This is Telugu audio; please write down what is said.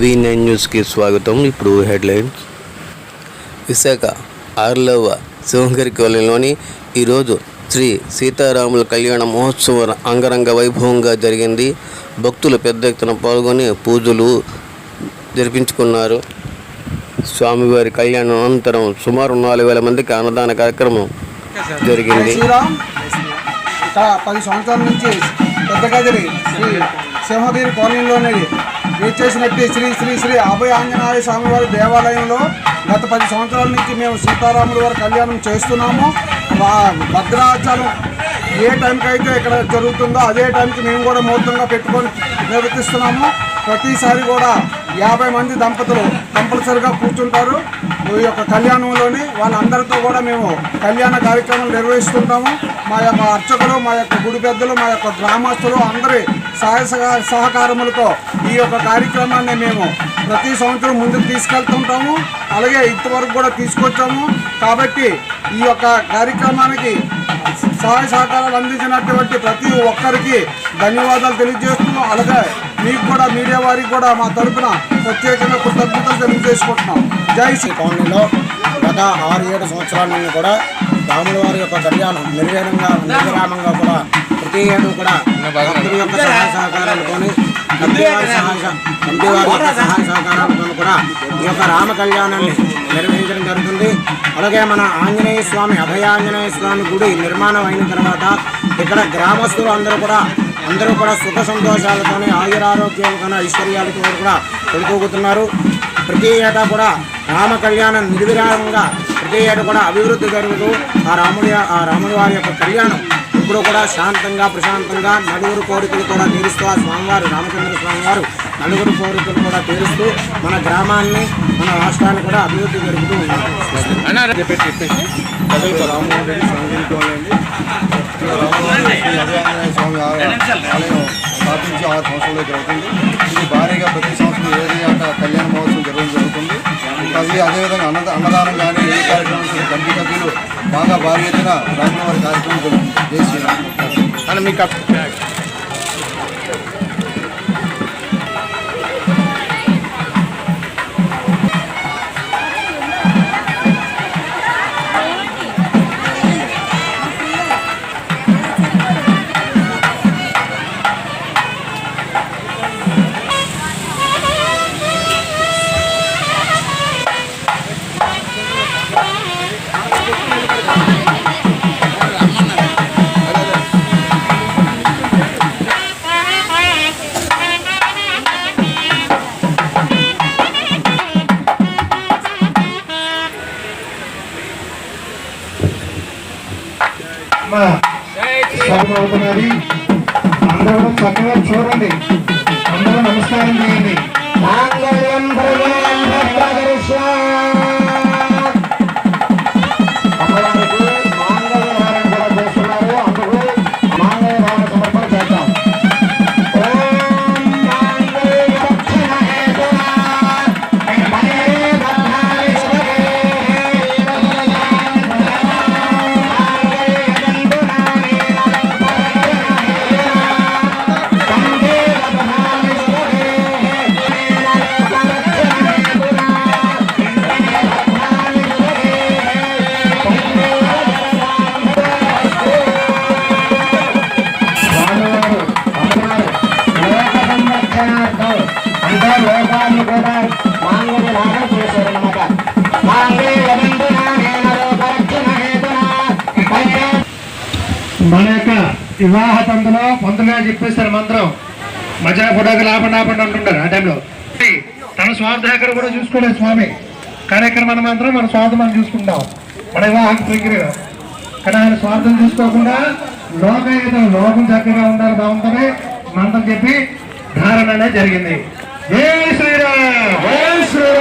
V9 న్యూస్కి స్వాగతం. ఇప్పుడు హెడ్లైన్స్. విశాఖ 6వ శివంగరి కాలనీలోని ఈరోజు శ్రీ సీతారాముల కళ్యాణ మహోత్సవం అంగరంగ వైభవంగా జరిగింది. భక్తులు పెద్ద ఎత్తున పాల్గొని పూజలు జరిపించుకున్నారు. స్వామివారి కళ్యాణం అనంతరం సుమారు 4,000 మందికి అన్నదాన కార్యక్రమం జరిగింది. 10 సంవత్సరాల నుంచి పెద్ద గదిరి శ్రీ సింహగిరి కాలనీలోని వేచేసినట్టు శ్రీ శ్రీ శ్రీ అభయ ఆంజనేయ స్వామివారి దేవాలయంలో గత 10 సంవత్సరాల నుంచి మేము సీతారాముల వారి కళ్యాణం చేస్తున్నాము. భద్రాచలం ఏ టైంకి అయితే ఇక్కడ జరుగుతుందో అదే టైంకి మేము కూడా ముహూర్తంగా పెట్టుకొని నిర్వర్తిస్తున్నాము. ప్రతిసారి కూడా 50 మంది దంపతులు కంపల్సరిగా కూర్చుంటారు. ఈ యొక్క కళ్యాణంలోని వాళ్ళందరితో కూడా మేము కళ్యాణ కార్యక్రమాలు నిర్వహిస్తుంటాము. మా యొక్క అర్చకులు, మా యొక్క గుడి పెద్దలు, మా యొక్క గ్రామస్తులు అందరి సహకారములతో ఈ యొక్క కార్యక్రమాన్ని మేము ప్రతి సంవత్సరం ముందుకు తీసుకెళ్తుంటాము. అలాగే ఇంతవరకు కూడా తీసుకొచ్చాము. కాబట్టి ఈ యొక్క కార్యక్రమానికి సహాయ సహకారాలు అందించినటువంటి ప్రతి ఒక్కరికి ధన్యవాదాలు తెలియజేస్తున్నాం. అలాగే మీకు కూడా మీడియా వారికి కూడా మా తరఫున ప్రత్యేకంగా కృతజ్ఞతలు తెలియజేసుకుంటున్నాం. జై శ్రీ కాలనీలో గత 6-7 సంవత్సరాల నుండి కూడా రాముల వారి యొక్క కళ్యాణం నిర్విరామంగా కూడా ప్రతి ఏడు కూడా భక్తుల యొక్క సహాయ సహకారాలతో కమిటీ వారి సహాయ సహకారాలతో కూడా ఈ యొక్క రామ కళ్యాణాన్ని నిర్వహించడం జరుగుతుంది. అలాగే మన ఆంజనేయ స్వామి అభయ ఆంజనేయ స్వామి గుడి నిర్మాణం అయిన తర్వాత ఇక్కడ గ్రామస్తులు అందరూ కూడా సుఖ సంతోషాలతోనే ఆయురారోగ్యాలతో ఐశ్వర్యాలతో కూడా కొనుక్కోగుతున్నారు. ప్రతి ఏటా కూడా రామ కళ్యాణం నిర్విరామంగా ప్రతి ఏటా కూడా అభివృద్ధి జరుగుతూ ఆ రాముడి వారి యొక్క కళ్యాణం ఇప్పుడు కూడా శాంతంగా ప్రశాంతంగా నలుగురు కోరికలు కూడా తీరుస్తూ ఆ స్వామివారు రామచంద్ర స్వామి వారు నలుగురు కోరికలు కూడా తీరుస్తూ మన గ్రామాన్ని మన రాష్ట్రాన్ని కూడా అభివృద్ధి జరుగుతూ ఉన్నారు. స్వామి ఆలయం స్థాపించి 6 సంవత్సరాలు జరుగుతుంది. ఇది భారీగా ప్రతి సంవత్సరం 7 కళ్యాణ మహోత్సవం జరుగుతుంది. అదేవిధంగా అన్నదానం కానీ ఏ కార్యక్రమం కమిటీ సభ్యులు బాగా భారీ ఎత్తున రాముల వారి కార్యక్రమం చేసి మీకు అవుతున్నది. అందరూ చక్కగా చూడండి, అందరూ నమస్కారం చేయండి. మన యొక్క వివాహ తందులో పంతులుగా చెప్పేస్తారు మంత్రం మజా ఫోటోకి లాపండి అంటుంటారు. ఆ టైంలో తన స్వార్థాకర కూడా చూసుకోలేదు స్వామి. కార్యక్రమం మాత్రం మన స్వార్థం మనం చూసుకుంటాం మన వివాహ ప్రక్రియ. కానీ ఆయన స్వార్థం చూసుకోకుండా లోకం చక్కగా ఉండాలి బాగుంటుంది మంత్రం చెప్పి ధారణ అనేది జరిగింది. జై శ్రీరామ్, జై శ్రీరామ్.